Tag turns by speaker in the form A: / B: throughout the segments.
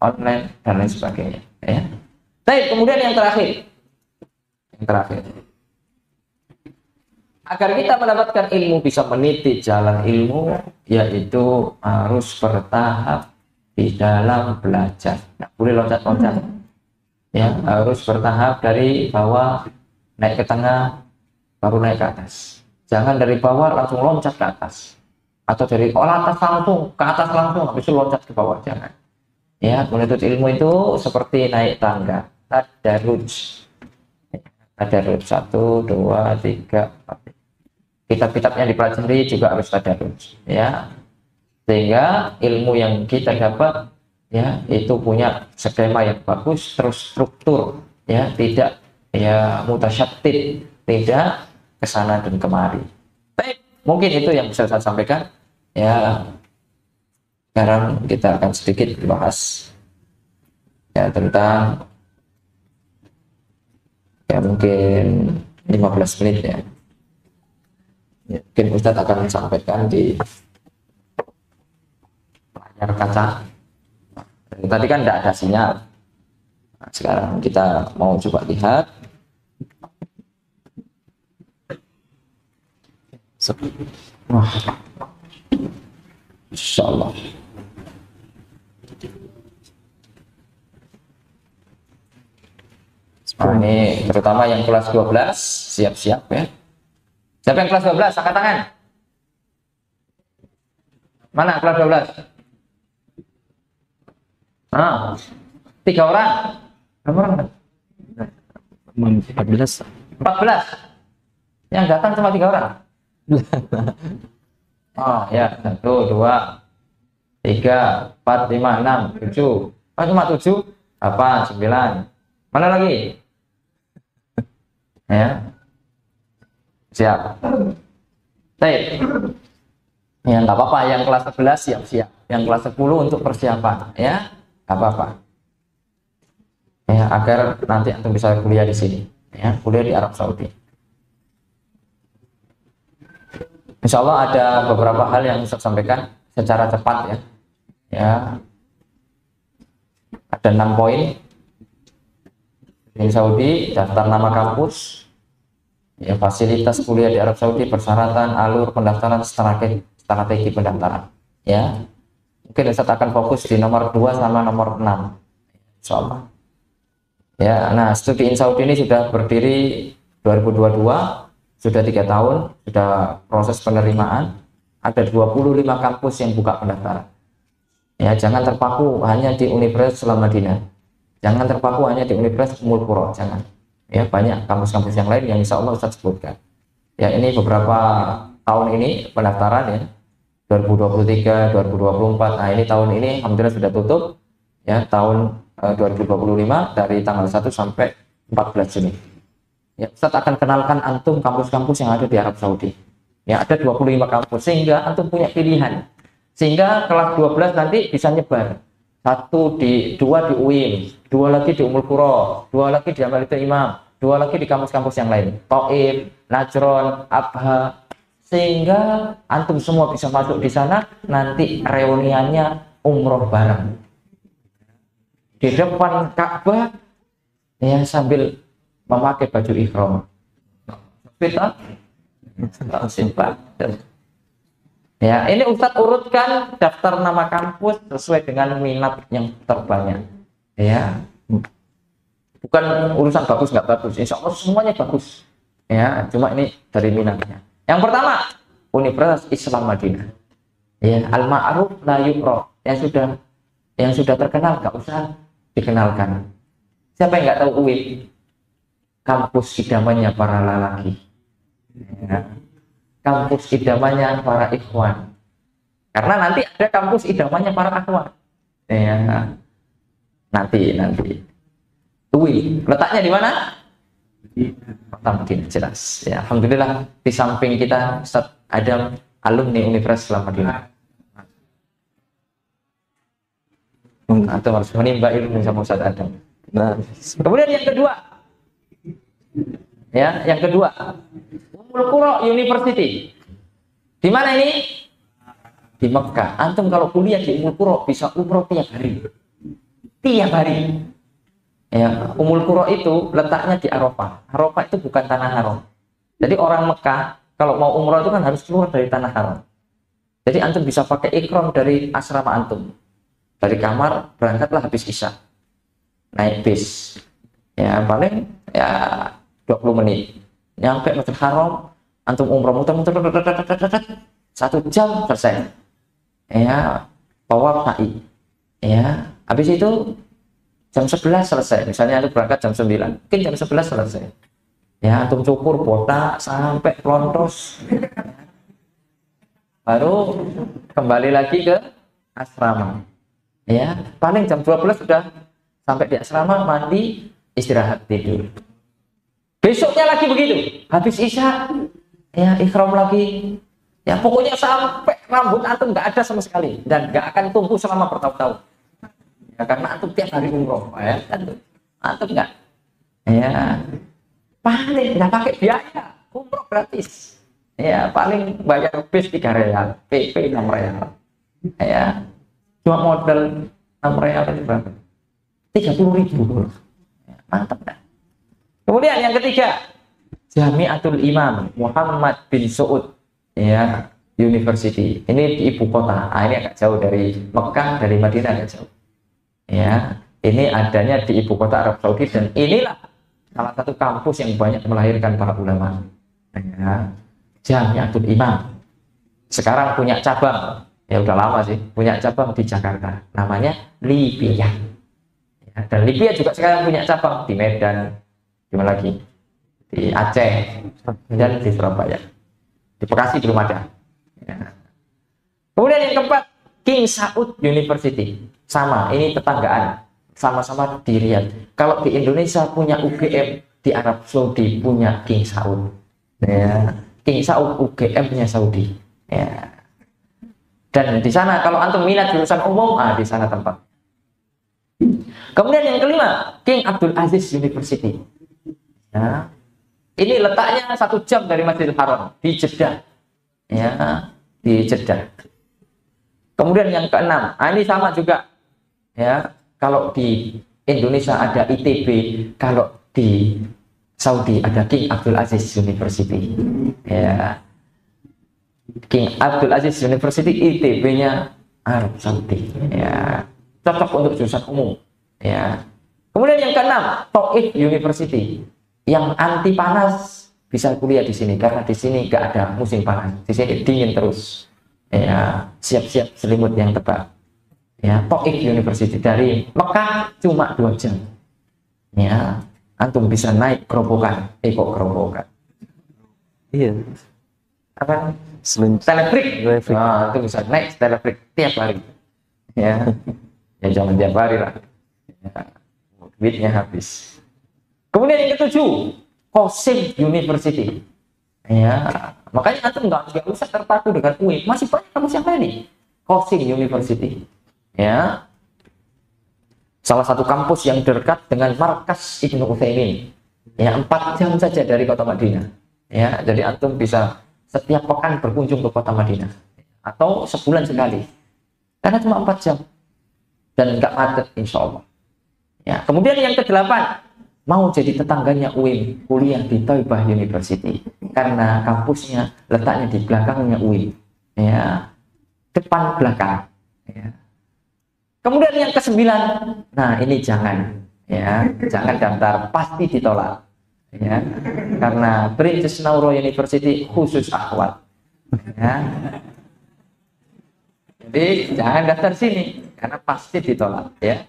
A: online dan lain sebagainya. Ya. Baik, kemudian yang terakhir, agar kita mendapatkan ilmu, bisa meniti jalan ilmu, yaitu harus bertahap di dalam belajar. Nggak boleh loncat-loncat. Ya, harus bertahap dari bawah naik ke tengah, baru naik ke atas. Jangan dari bawah langsung loncat ke atas, atau dari atas langsung ke atas langsung, habis itu loncat ke bawah. Jangan. Ya, menuntut ilmu itu seperti naik tangga. Tadarruj. Tadarruj 1, 2, 3, 4. Kitab-kitab yang dipelajari juga harus tadarruj. Ya, sehingga ilmu yang kita dapat, ya, itu punya skema yang bagus, terstruktur, ya, tidak ya mutasyattit, tidak kesana dan kemari. Baik, mungkin itu yang bisa saya sampaikan. Ya, sekarang kita akan sedikit bahas ya tentang ya mungkin 15 menit ya. Ya, mungkin Ustadz akan sampaikan di layar kaca. Tadi kan tidak ada sinyal. Nah, sekarang kita mau coba lihat. Wah, Insya Allah. Nah, ini terutama yang kelas 12 siap-siap ya. Siapa yang kelas 12? Angkat tangan. Mana kelas 12? Ah, 3 orang. Berapa orang?
B: 14.
A: 14. Yang datang cuma 3 orang. Oh ya, 1, 2, 3, 4, 5, 6, 7. Oh, cuma 7, 8, 9. Mana lagi? Ya. Siap. Baik. Ya, nggak apa-apa. Yang kelas 11 siap-siap. Yang kelas 10 untuk persiapan. Ya, nggak apa-apa. Ya, agar nanti antum bisa kuliah di sini. Ya, kuliah di Arab Saudi. Insya Allah ada beberapa hal yang saya sampaikan secara cepat ya. Ya, ada 6 poin. Di Saudi, daftar nama kampus, ya, fasilitas kuliah di Arab Saudi, persyaratan, alur pendaftaran, strategi pendaftaran. Ya, mungkin Ustaz akan fokus di nomor 2 sama nomor 6. Insya Allah. Ya, nah, studi in Saudi ini sudah berdiri 2022, sudah 3 tahun, sudah proses penerimaan. Ada 25 kampus yang buka pendaftaran. Ya, jangan terpaku hanya di Universitas Islam Madinah. Jangan terpaku hanya di Universitas Ummul Qura, jangan. Ya, banyak kampus-kampus yang lain yang insya Allah Ustaz sebutkan. Ya, ini beberapa tahun ini pendaftaran ya, 2023, 2024. Nah, ini tahun ini alhamdulillah sudah tutup. Ya, tahun 2025 dari tanggal 1 sampai 14 Juni. Ya, Ustaz akan kenalkan antum kampus-kampus yang ada di Arab Saudi. Ya, ada 25 kampus sehingga antum punya pilihan. Sehingga kelas 12 nanti bisa nyebar. 2 di UIN, 2 lagi di Ummul Qura, 2 lagi di Amalitul Imam, 2 lagi di kampus-kampus yang lain, Thaif, Najron, Abha, sehingga antum semua bisa masuk di sana. Nanti reuniannya umroh bareng di depan Ka'bah ya, sambil memakai baju ihram. Kita simpan. Ya, ini Ustadz urutkan daftar nama kampus sesuai dengan minat yang terbanyak. Ya, bukan urusan bagus nggak bagus, insya Allah semuanya bagus. Ya, cuma ini dari minatnya. Yang pertama, Universitas Islam Madinah. Ya, al-ma'ruf la yu'raf. Yang sudah terkenal nggak usah dikenalkan. Siapa yang nggak tahu UIN? Kampus idamannya para lelaki. Ya. Kampus idamannya para ikhwan. Karena nanti ada kampus idamannya para akhwat. Ya. Nanti. UIN letaknya di mana? Di Kota Madinah, jelas. Ya, alhamdulillah di samping kita Ustaz Adam, alumni Universitas Islam Madinah. Atau harus menimba ilmu sama Ustaz Adam. Nah, kemudian yang kedua. Ya, yang kedua, Ummul Qura University. Di mana ini? Di Mekah. Antum kalau kuliah di Ummul Qura bisa umroh tiap hari. tiap hari. Ya, Ummul Qura itu letaknya di Arafah. Arafah itu bukan tanah haram. Jadi orang Mekah kalau mau umroh itu kan harus keluar dari tanah haram. Jadi antum bisa pakai ikram dari asrama antum. Dari kamar berangkatlah habis isya. Naik bis. Ya paling ya 20 menit. Nyampe Masjidil Haram, antum umroh muter-muter 1 jam selesai. Ya, tawaf sa'i. Ya, habis itu jam 11 selesai. Misalnya antum berangkat jam 9, mungkin jam 11 selesai. Ya, antum cukur botak sampai pelontos. Baru kembali lagi ke asrama. Ya, paling jam 12 sudah sampai di asrama, mandi, istirahat, tidur. Besoknya lagi begitu, habis isya, ya ikhram lagi. Ya pokoknya sampai rambut antum nggak ada sama sekali dan nggak akan tumbuh selama bertahun-tahun. Ya, karena antum tiap hari umroh, ya antum nggak. Ya, paling nggak pakai biaya, umroh gratis. Ya paling bayar bis 3 real, PP 6 real. Ya cuma modal 6 real itu berapa? 30.000. Ya, mantap dah. Kemudian yang ketiga, Jami'atul Imam Muhammad bin Saud, ya, University. Ini di ibu kota. Ini agak jauh dari Mekah, dari Madinah agak jauh. Ya, ini adanya di ibu kota Arab Saudi dan inilah salah satu kampus yang banyak melahirkan para ulama. Ya. Jami'atul Imam sekarang punya cabang, ya udah lama sih, punya cabang di Jakarta, namanya Libya. Ya, dan Libya juga sekarang punya cabang di Medan, di mana lagi? Di Aceh dan di Surabaya. Di Bekasi belum ada. Ya. Kemudian yang keempat, King Saud University, sama, ini tetanggaan, sama-sama di Riyadh. Kalau di Indonesia punya UGM, di Arab Saudi punya King Saud. Ya. King Saud UGM-nya Saudi. Ya. Dan di sana kalau antum minat jurusan umum, di sana tempat. Kemudian yang kelima, King Abdul Aziz University. Ya. Ini letaknya 1 jam dari Masjidil Haram di Jeddah. Ya, di Jeddah. Kemudian yang keenam, ini sama juga. Ya, kalau di Indonesia ada ITB, kalau di Saudi ada King Abdul Aziz University. Ya. King Abdul Aziz University ITB-nya Arab Saudi. Ya. Cocok untuk jurusan umum. Ya. Kemudian yang keenam, Taif University. Yang anti panas bisa kuliah di sini karena di sini nggak ada musim panas. Di sini dingin terus. Ya, siap-siap selimut yang tebal. Ya, Taif University dari Mekah cuma 2 jam. Ya. Antum bisa naik gerobokan, gerobokan.
B: Iya.
A: Apa? Teleferik. Antum bisa naik teleferik tiap hari. Ya, ya jangan tiap hari lah. Ya, duitnya habis. Kemudian yang ketujuh, Qasim University. Ya, makanya antum nggak usah terpaku dengan UI. Masih banyak kampus yang lain nih. Qasim University. Ya. Salah satu kampus yang dekat dengan markas Ibnu Utsaimin. Ya, 4 jam saja dari kota Madinah. Ya, jadi antum bisa setiap pekan berkunjung ke kota Madinah atau sebulan sekali. Karena cuma 4 jam dan nggak macet insya Allah. Ya, kemudian yang ke-8, mau jadi tetangganya UIN, kuliah di Thaibah University. Karena kampusnya letaknya di belakangnya UIN. Ya, depan belakang. Ya. Kemudian yang ke-9, nah ini jangan, ya, jangan daftar, pasti ditolak, ya, karena Princess Nauro University khusus akhwat, ya. Jadi jangan daftar sini, karena pasti ditolak, ya.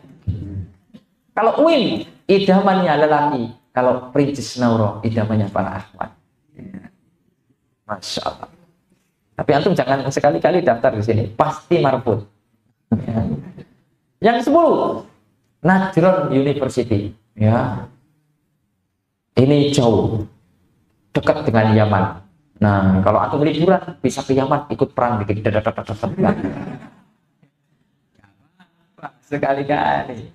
A: Kalau UIN idamannya lelaki, kalau Princess Nauro idamannya para akhwat, ya. Masya Allah. Tapi antum jangan sekali-kali daftar di sini, pasti marbut. Ya. Yang 10, Najran University. Ya, ini jauh, dekat dengan Yaman. Nah, kalau antum liburan bisa ke Yaman, ikut perang dikit. Sekali-kali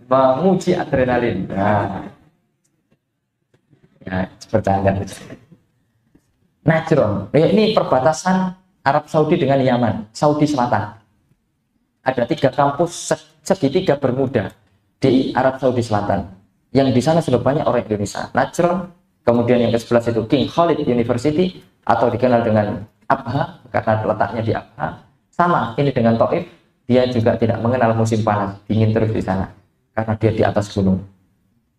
A: menguji adrenalin. Nah, ya, bercanda. Najran, ya, ini perbatasan Arab Saudi dengan Yaman, Saudi Selatan. Ada 3 kampus segitiga Bermuda di Arab Saudi Selatan. Yang di sana sudah banyak orang Indonesia. Najran, kemudian yang ke-11 itu King Khalid University atau dikenal dengan Abha karena letaknya di Abha. Sama ini dengan Taif, dia juga tidak mengenal musim panas, dingin terus di sana karena dia di atas gunung.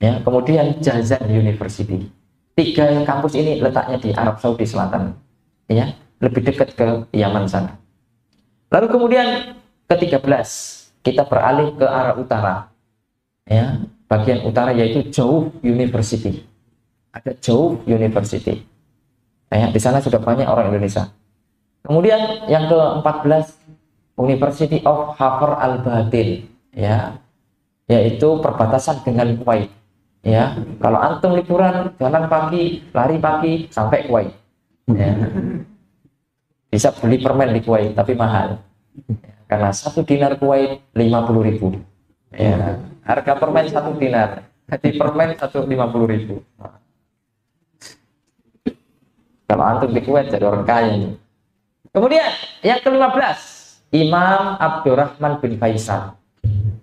A: Ya, kemudian Jazan University. 3 kampus ini letaknya di Arab Saudi Selatan. Ya, lebih dekat ke Yaman sana. Lalu kemudian ke-13 kita beralih ke arah utara. Ya, bagian utara yaitu Jauh University. Ada Jauh University. Ya, di sana sudah banyak orang Indonesia. Kemudian yang ke-14 University of Hafar al-Batin, ya, yaitu perbatasan dengan Kuwait. Ya, kalau antum liburan jalan pagi, lari pagi sampai Kuwait. Ya. Bisa beli permen di Kuwait tapi mahal. Ya, karena 1 dinar Kuwait 50.000. Ya, harga permen 1 dinar. Jadi permen 150.000. Kalau antum di Kuwait jadi orang kaya. Kemudian yang ke-15 Imam Abdurrahman bin Faisal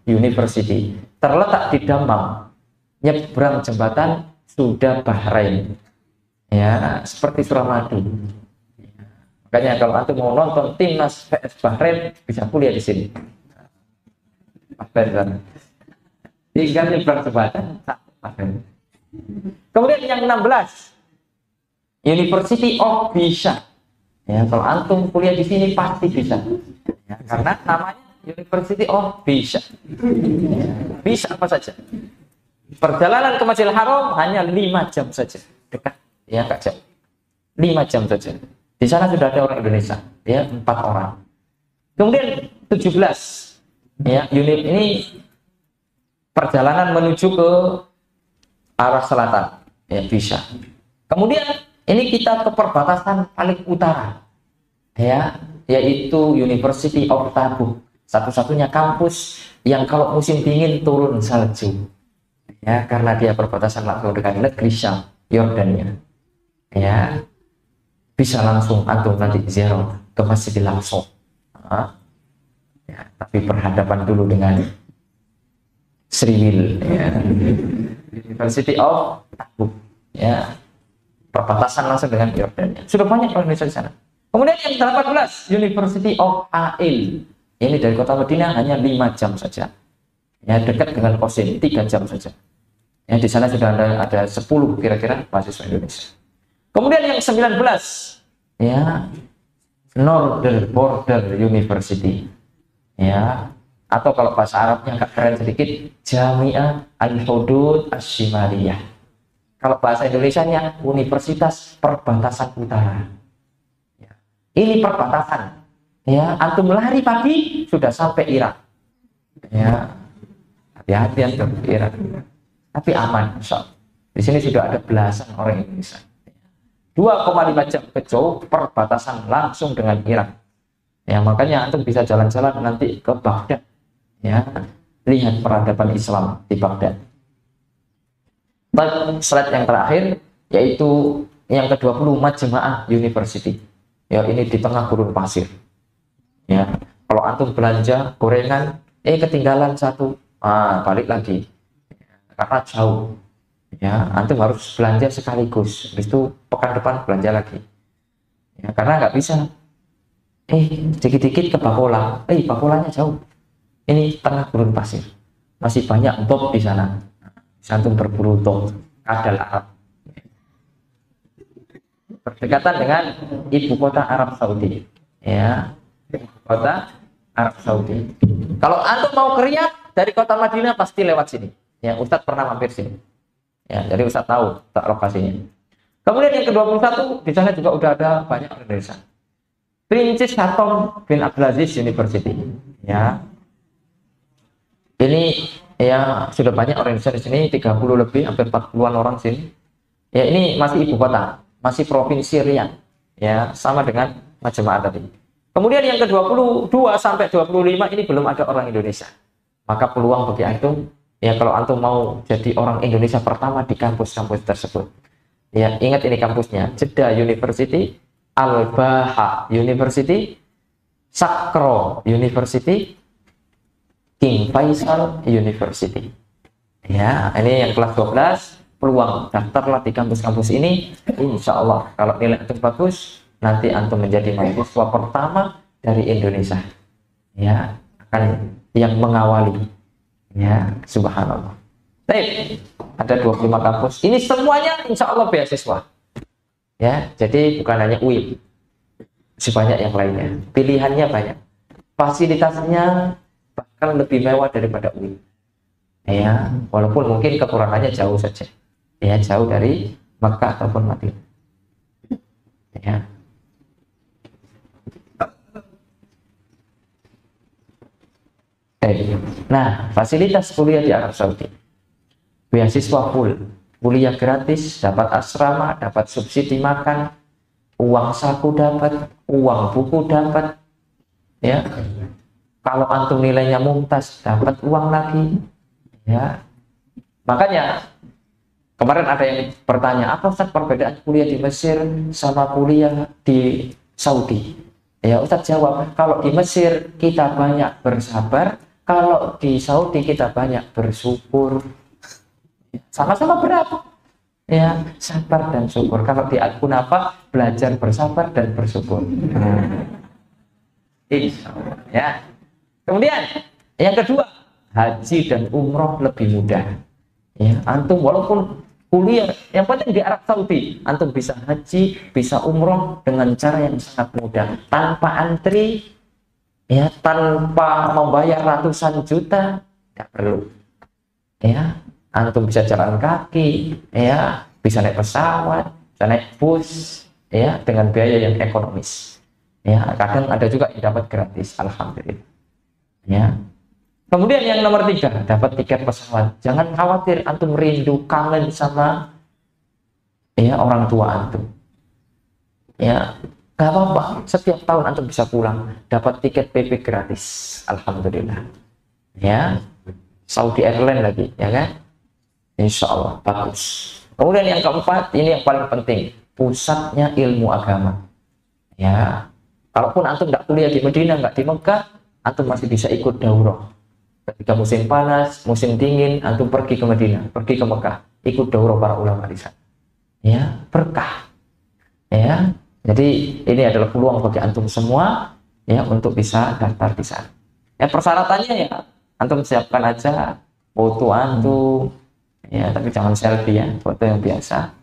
A: University, terletak di Damam, nyebrang jembatan sudah Bahrain. Ya, seperti Suramadu. Ya, makanya kalau antum mau nonton timnas PS Bahrain bisa kuliah di sini. Bahrain. Tinggal nyebrang jembatan Bahrain. Kemudian yang 16 University of Pisa. Ya, kalau antum kuliah di sini pasti bisa. Ya, karena namanya University of Pisa. Ya, bisa apa saja. Perjalanan ke Masjidil Haram hanya 5 jam saja. Dekat, ya Kak jam. 5 jam saja. Di sana sudah ada orang Indonesia, ya 4 orang. Kemudian 17. Ya, unit ini perjalanan menuju ke arah selatan, ya bisa. Kemudian ini kita ke perbatasan paling utara, ya, yaitu University of Tabuk, satu-satunya kampus yang kalau musim dingin turun salju, ya, karena dia perbatasan langsung dengan negeri Syam, Yordania, ya, bisa langsung antum nanti ziarah ke Masjidil Aqsa, ya, tapi berhadapan dulu dengan Sriwil, ya. University of Tabuk, ya. Perbatasan langsung dengan Yordania. Sudah banyak orang Indonesia di sana. Kemudian yang 18 University of Ail. Ini dari kota Madinah hanya 5 jam saja. Ya, dekat dengan Qasim 3 jam saja. Ya, di sana sudah ada 10 kira-kira mahasiswa Indonesia. Kemudian yang 19 ya Northern Border University. Ya, atau kalau bahasa Arabnya agak keren sedikit, Jami'ah Al-Hudud Asy-Syimaliyah. Kalau bahasa Indonesianya Universitas Perbatasan Utara. Ya. Ini perbatasan. Ya, antum lari pagi sudah sampai Irak. Ya, hati-hati antum ke Irak. Tapi aman, insya Allah. Di sini sudah ada belasan orang Indonesia. 2,5 jam ke jauh perbatasan langsung dengan Irak. Ya, makanya antum bisa jalan-jalan nanti ke Baghdad. Ya, lihat peradaban Islam di Baghdad. Slide yang terakhir yaitu yang ke-20 Majma'ah University. Ya, ini di tengah gurun pasir. Ya, kalau antum belanja gorengan, ketinggalan satu, balik lagi. Karena jauh. Ya, antum harus belanja sekaligus. Habis itu pekan depan belanja lagi. Ya, karena nggak bisa. Dikit-dikit ke Bakola. Bakolanya jauh. Ini tengah gurun pasir. Masih banyak bob di sana. Antum berburu dog, kadal Arab. Berdekatan dengan ibu kota Arab Saudi. Ya, ibu kota Arab Saudi. Kalau antum mau ke Riyadh dari kota Madinah pasti lewat sini. Ya, Ustadz pernah mampir sini. Ya, jadi Ustadz tahu lokasinya. Kemudian yang ke-21 di sana juga udah ada banyak orang Indonesia. Princes Khattab bin Abdulaziz University. Ya, ini ya sudah banyak orang Indonesia di sini, 30 lebih, hampir 40-an orang sini. Ya, ini masih ibu kota, masih provinsi Riyadh. Ya, sama dengan Majma'ah tadi. Kemudian yang ke-22 sampai 25 ini belum ada orang Indonesia. Maka peluang bagi antum, ya kalau antum mau jadi orang Indonesia pertama di kampus-kampus tersebut. Ya, ingat ini kampusnya, Jeddah University, Al-Baha University, Sakro University, King Faisal University. Ya, ini yang kelas 12, peluang daftarlah di kampus-kampus ini. Insya Allah kalau nilai antum bagus, nanti antum menjadi mahasiswa pertama dari Indonesia. Ya, akan yang mengawali. Ya, subhanallah. Baik, ada 25 kampus. Ini semuanya insya Allah beasiswa. Ya, jadi bukan hanya UI, masih banyak yang lainnya. Pilihannya banyak. Fasilitasnya bahkan lebih mewah daripada UI. Ya, walaupun mungkin kekurangannya jauh saja. Ya, jauh dari Makkah ataupun Madinah. Ya. Nah, fasilitas kuliah di Arab Saudi. Beasiswa full, kuliah gratis, dapat asrama, dapat subsidi makan, uang saku dapat, uang buku dapat. Ya. Kalau antum nilainya mumtaz, dapat uang lagi. Ya, makanya kemarin ada yang bertanya, apa Ustaz perbedaan kuliah di Mesir sama kuliah di Saudi? Ya Ustaz jawab, kalau di Mesir kita banyak bersabar, kalau di Saudi kita banyak bersyukur. Sama-sama berat. Ya, sabar dan syukur. Kalau di Al-Kunafah belajar bersabar dan bersyukur. Ya. Kemudian yang kedua, haji dan umroh lebih mudah. Ya, antum walaupun kuliah, yang penting di Arab Saudi, antum bisa haji, bisa umroh dengan cara yang sangat mudah, tanpa antri, ya, tanpa membayar ratusan juta, tidak perlu. Ya, antum bisa jalan kaki, ya, bisa naik pesawat, bisa naik bus, ya, dengan biaya yang ekonomis. Ya, kadang ada juga yang dapat gratis, alhamdulillah. Ya. Kemudian yang nomor 3, dapat tiket pesawat. Jangan khawatir antum rindu kangen sama ya orang tua antum. Ya, gak apa-apa. Setiap tahun antum bisa pulang, dapat tiket PP gratis. Alhamdulillah. Ya, Saudi Airlines lagi, ya kan? Insya Allah bagus. Kemudian yang keempat, ini yang paling penting, pusatnya ilmu agama. Ya, kalaupun antum nggak kuliah di Medina, nggak di Mekah, antum masih bisa ikut daurah. Ketika musim panas, musim dingin, antum pergi ke Madinah, pergi ke Mekah, ikut daurah para ulama di sana. Ya, berkah. Ya, jadi ini adalah peluang bagi antum semua ya untuk bisa daftar di sana. Ya, persyaratannya ya antum siapkan aja foto antum, ya tapi jangan selfie ya, foto yang biasa.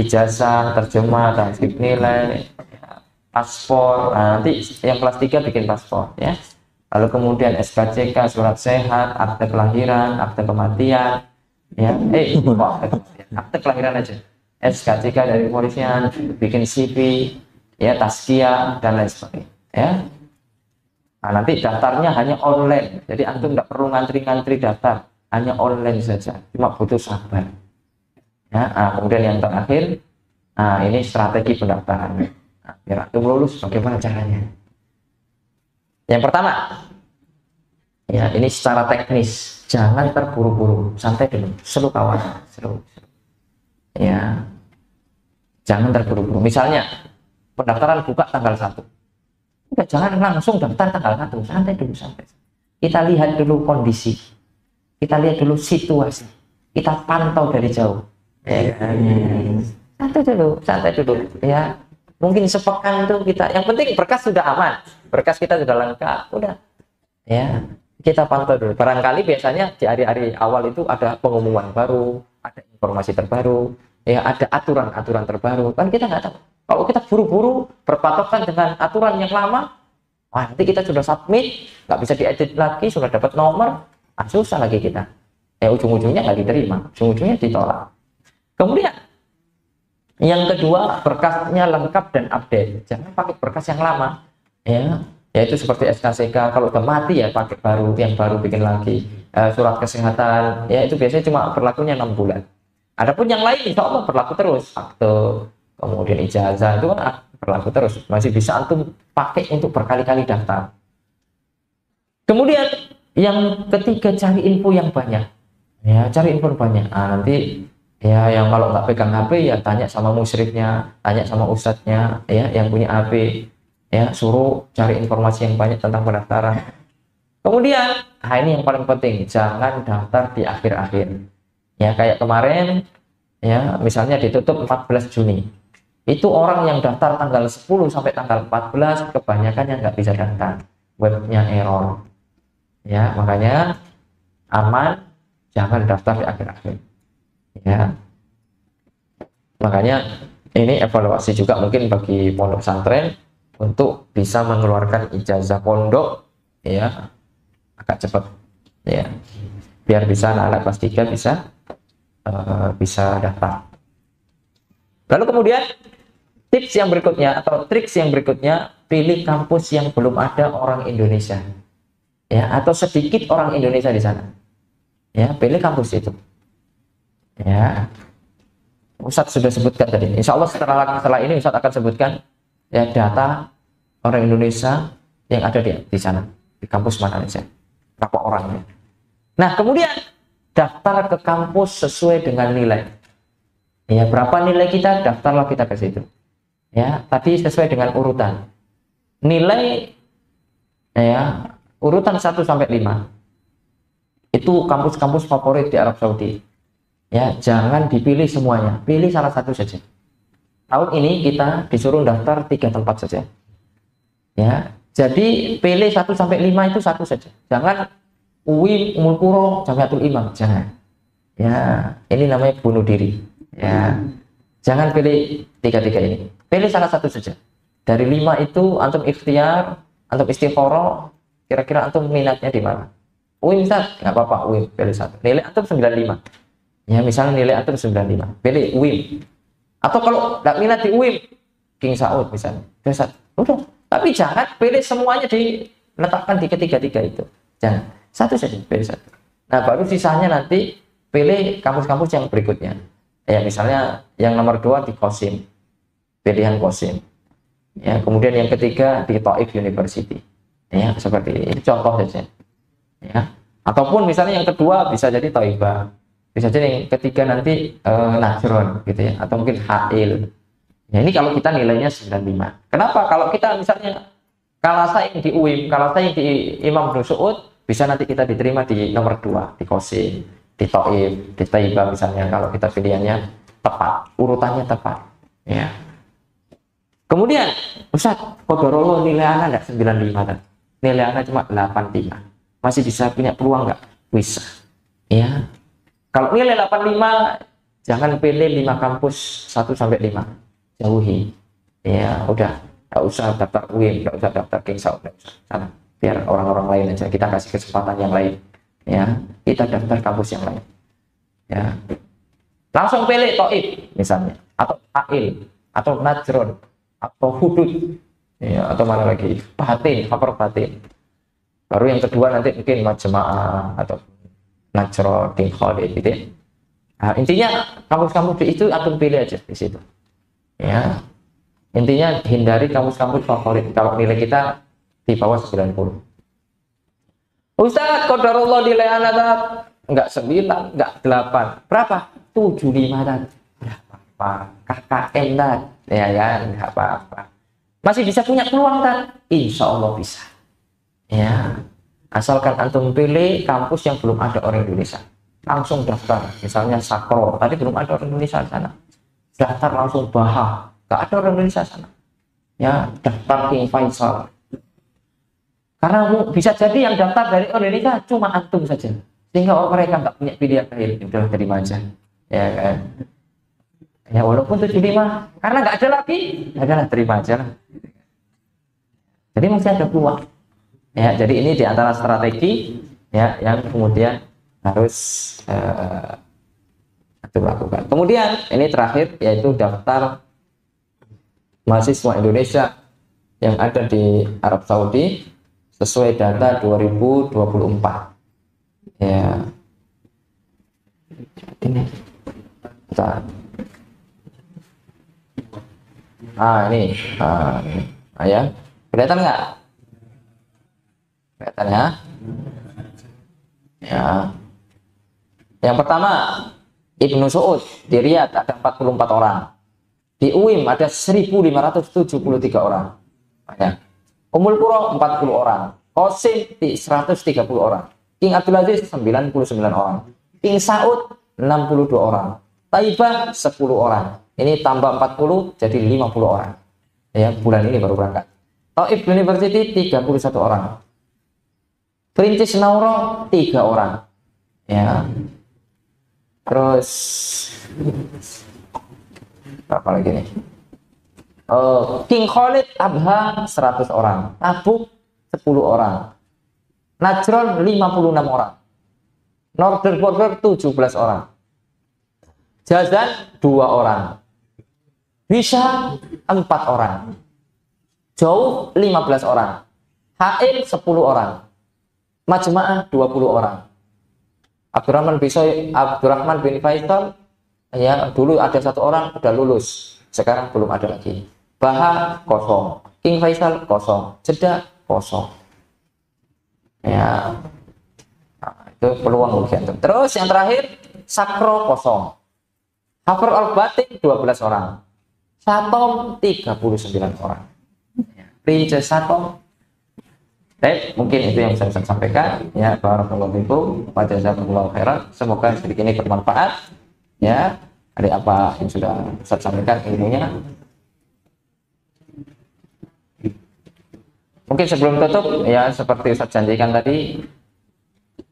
A: Ijazah, terjemah, transkrip nilai, ya, paspor. Nah, nanti yang kelas 3 bikin paspor ya. Lalu kemudian SKCK, surat sehat, akte kelahiran, akte kematian, ya, akte kelahiran aja, SKCK dari kepolisian, bikin CV, ya, tazkiyah dan lain sebagainya, ya. Nah, nanti daftarnya hanya online, jadi antum nggak perlu ngantri-ngantri daftar, hanya online saja, cuma butuh sabar. Ya, nah, kemudian yang terakhir, nah ini strategi pendaftaran. Nah, biar antum lulus, bagaimana caranya? Yang pertama, ya ini secara teknis, jangan terburu-buru, santai dulu, slow kawan, slow. Ya, jangan terburu-buru. Misalnya pendaftaran buka tanggal 1, udah jangan langsung daftar tanggal 1, santai dulu, santai. Kita lihat dulu kondisi, kita lihat dulu situasi, kita pantau dari jauh. Ya, santai dulu, ya. Mungkin sepekan tuh kita, yang penting berkas sudah aman, berkas kita sudah lengkap, udah, ya kita pantau dulu. Barangkali biasanya di hari-hari awal itu ada pengumuman baru, ada informasi terbaru, ya ada aturan-aturan terbaru, kan kita nggak tahu. Kalau kita buru-buru berpatokan dengan aturan yang lama, wah nanti kita sudah submit, nggak bisa diedit lagi, sudah dapat nomor, susah lagi kita. Ujung-ujungnya nggak diterima, ujung-ujungnya ditolak. Kemudian yang kedua, berkasnya lengkap dan update. Jangan pakai berkas yang lama, ya. Yaitu seperti SKCK, kalau udah mati ya pakai baru, yang baru bikin lagi. Surat kesehatan, ya itu biasanya cuma berlakunya 6 bulan. Adapun yang lain, insya Allah berlaku terus. Akte, kemudian ijazah itu kan berlaku terus. Masih bisa antum pakai untuk berkali-kali daftar. Kemudian yang ketiga, cari info yang banyak. Ya, cari info banyak. Nah, nanti ya yang kalau nggak pegang HP ya tanya sama musyrifnya, tanya sama ustadznya, ya yang punya HP, ya suruh cari informasi yang banyak tentang pendaftaran. Kemudian, nah ini yang paling penting, jangan daftar di akhir-akhir. Ya, kayak kemarin ya, misalnya ditutup 14 Juni. Itu orang yang daftar tanggal 10 sampai tanggal 14 kebanyakan yang nggak bisa daftar. Webnya error. Ya, makanya aman, jangan daftar di akhir-akhir. Ya, makanya ini evaluasi juga mungkin bagi pondok pesantren untuk bisa mengeluarkan ijazah pondok ya agak cepat ya, biar bisa anak-anak kelas 3 bisa daftar. Lalu kemudian tips yang berikutnya atau triks yang berikutnya, pilih kampus yang belum ada orang Indonesia ya, atau sedikit orang Indonesia di sana ya, pilih kampus itu ya. Ustadz sudah sebutkan tadi, insya Allah setelah ini Ustadz akan sebutkan ya data orang Indonesia yang ada di sana, di kampus mana saja, berapa orangnya. Nah kemudian daftar ke kampus sesuai dengan nilai ya, berapa nilai kita, daftarlah kita ke situ ya. Tadi sesuai dengan urutan nilai ya, urutan 1 sampai 5 itu kampus-kampus favorit di Arab Saudi ya. Jangan dipilih semuanya, pilih salah satu saja. Tahun ini kita disuruh daftar 3 tempat saja ya, jadi pilih 1 sampai 5 itu satu saja. Jangan UIN, Ummul Qura, Jamiatul Imam, jangan ya, ini namanya bunuh diri ya. Jangan pilih 3-3 ini, pilih salah satu saja. Dari 5 itu antum ikhtiar, antum istikharah, kira-kira antum minatnya di mana. UIN Ustaz, nggak apa-apa, UIN pilih satu. Nilai antum 95 ya, misalnya nilai antum 95, pilih UIN. Atau kalau nggak minat di UIN, King Saud misalnya, udah. Tapi jangan pilih semuanya diletakkan di ketiga-tiga itu, jangan, satu saja, pilih satu. Nah baru sisanya nanti pilih kampus-kampus yang berikutnya ya, misalnya yang nomor 2 di Qasim, pilihan Qasim ya, kemudian yang ketiga di Taif University ya, seperti ini contoh saja ya. Ataupun misalnya yang kedua bisa jadi Thaibah, bisa jadi yang ketiga nanti Najron gitu ya, atau mungkin Hail ya. Ini kalau kita nilainya 95. Kenapa? Kalau kita misalnya kalah saing di UIM, kalah saing di Imam Ibnu Saud, bisa nanti kita diterima di nomor 2 di Qasim, di Taif, di Thaibah misalnya, kalau kita pilihannya tepat, urutannya tepat ya. Kemudian Ustaz, qadarullah nilai anak enggak 95 kan? Nilai anak cuma 85, masih bisa punya peluang nggak? Bisa ya. Kalau nilai 85, jangan pilih 5 kampus 1 sampai 5, jauhi ya. Udah nggak usah daftar UIN, nggak usah daftar King Saud, nggak usah sana, biar orang-orang lain aja, kita kasih kesempatan yang lain ya, kita daftar kampus yang lain ya. Langsung pilih Taif misalnya, atau Ail, atau Najron, atau Hudud ya, atau mana lagi, Batin, Hafar Batin. Baru yang kedua nanti mungkin Majma'ah atau Najron, King Khalid gitu ya. Nah, intinya kampus-kampus itu antum pilih aja di situ ya. Intinya hindari kampus-kampus favorit kalau nilai kita di bawah 90. Ustaz, qadarullah nilai anak enggak 9, enggak 8. Berapa? 75 tadi. Enggak apa-apa. KKN tadi. Ya kan, enggak apa-apa. Masih bisa punya peluang kan? Insya Allah bisa. Ya. Asalkan antum pilih kampus yang belum ada orang Indonesia. Langsung daftar. Misalnya Sakro, tadi belum ada orang Indonesia di sana. Daftar langsung Bahah. Enggak ada orang Indonesia di sana. Ya, daftar King Faisal. Karena bisa jadi yang daftar dari Indonesia cuma antum saja, sehingga mereka nggak punya pilihan lain, udah terima aja ya kan ya, walaupun 75 karena nggak ada lagi, adalah terima aja lah. Jadi masih ada peluang ya. Jadi ini diantara strategi ya yang kemudian harus dilakukan. Kemudian ini terakhir, yaitu daftar mahasiswa Indonesia yang ada di Arab Saudi sesuai data 2024 ya. Ini bentar. Ini ya, kelihatan nggak? Kelihatan ya? Ya. Yang pertama Ibnu Saud di Riyadh ada 44 orang, di UIM ada 1573 orang banyak. Ummul Qura 40 orang, Qasim 130 orang, King Abdul Aziz 99 orang, King Saud 62 orang. Taibah 10 orang. Ini tambah 40 jadi 50 orang. Ya, bulan ini baru berangkat. Taif University 31 orang. Perintis Nauro 3 orang. Ya. Terus apa lagi nih? King Khalid Abha 100 orang. Tabuk 10 orang. Najron 56 orang. Northern Border 17 orang. Jazan 2 orang. Hisha 4 orang. Jauh 15 orang. Hail 10 orang. Majma'ah 20 orang. Abdurrahman bin Faisal, ya dulu ada 1 orang udah lulus, sekarang belum ada lagi. Baha kosong, King Faisal kosong, Jeddah kosong. Ya, nah, itu peluang bagi antum. Terus yang terakhir Sakro kosong. Hafar al-Batin 12 orang. Satom 39 orang. Princess Satom. Baik, mungkin itu yang saya sampaikan. Ya, barakallahu fikum wa jazakumullahu khairan. Semoga sedikit ini bermanfaat. Ya, dari apa yang sudah Ustaz sampaikan ilmunya. Mungkin sebelum tutup, ya seperti Ustaz janjikan tadi,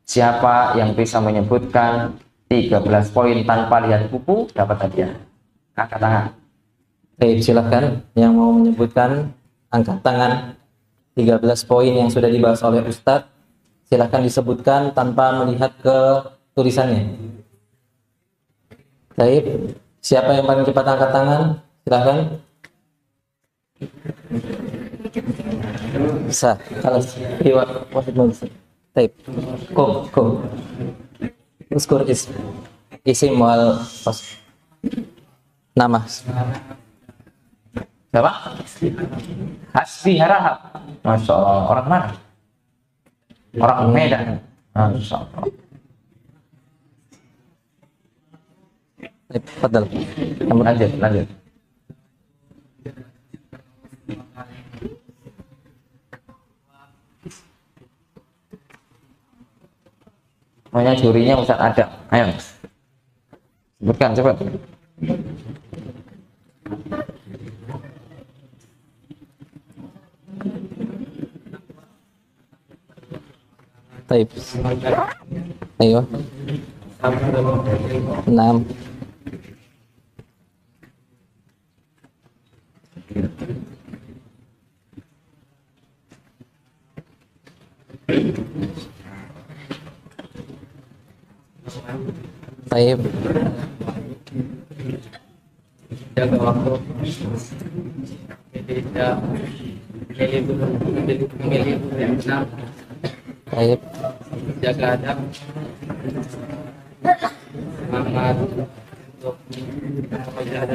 A: siapa yang bisa menyebutkan 13 poin tanpa lihat buku dapat hadiah. Angkat tangan. Baik, silakan yang mau menyebutkan, angkat tangan. 13 poin yang sudah dibahas oleh Ustadz, silakan disebutkan tanpa melihat ke tulisannya. Baik, siapa yang paling cepat angkat tangan? Silakan. Bisa. Kalau wasit bagus. Baik. Kom. Uskur isim wal pas. Nama. Siapa? Hasbi Harahap. Masya Allah. Orang mana? Orang Medan. Masya Allah. Fadal. Lanjut. Namanya jurinya Ustaz Adam. Ayo. Sebutkan cepat. Taib. Ayo. 6. Taib. Jaga waktu. Taib. Jaga adab. Semangat untuk belajar.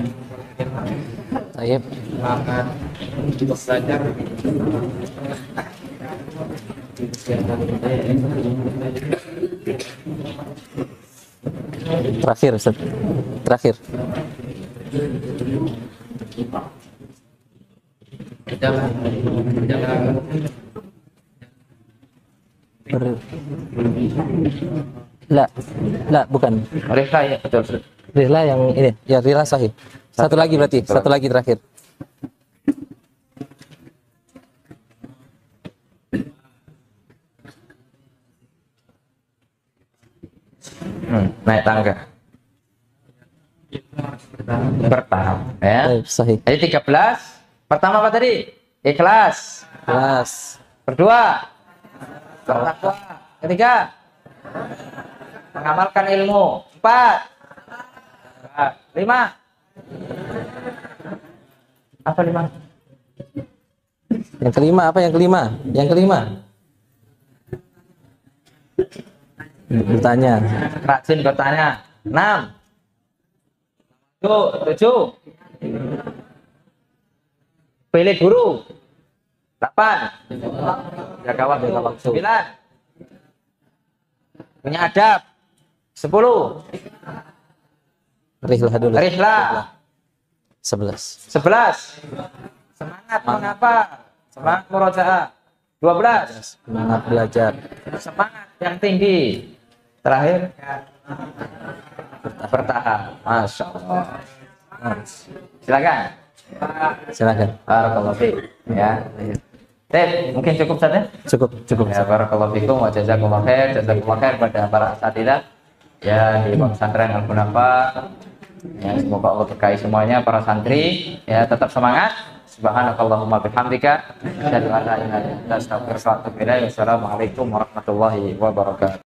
A: Taib. Semangat untuk belajar. Terakhir, Ustaz. Terakhir. La, bukan. Rihla ya, betul. Rihla yang ini, ya Rihla sahih. Satu lagi berarti, satu lagi terakhir. Naik tangga. Bertahap, ya. Sahih. Jadi 13. Pertama apa tadi? Ikhlas. Ikhlas. Kedua, bertakwa. Ketiga, mengamalkan ilmu. 4. 5. Apa 5? Yang kelima apa yang kelima? Yang kelima. Bertanya. Rajin bertanya. 6. 7. Pilih guru. 8. Jaga waktu. 9. Punya adab. 10. Rihlah dulu. Rihlah. 11. Semangat mengapa? Semangat murojaah. 12. Semangat belajar. Semangat yang tinggi. Terakhir bertahap. Masya Allah. Silakan.
B: Silakan.
A: Barakallahu fiik. Ya. Tep, mungkin cukup saja.
B: Cukup.
A: Ya, barakallahu fikum wa jazakumullah khair pada para asatidzah ya di pesantren Al Kunafa. Ya, semoga Allah berkahi semuanya para santri. Ya, tetap semangat. Subhanakallahumma bihamdika asyhadu an la ilaha illa anta astaghfiruka wa atubu ilaik. Wassalamualaikum warahmatullahi wabarakatuh.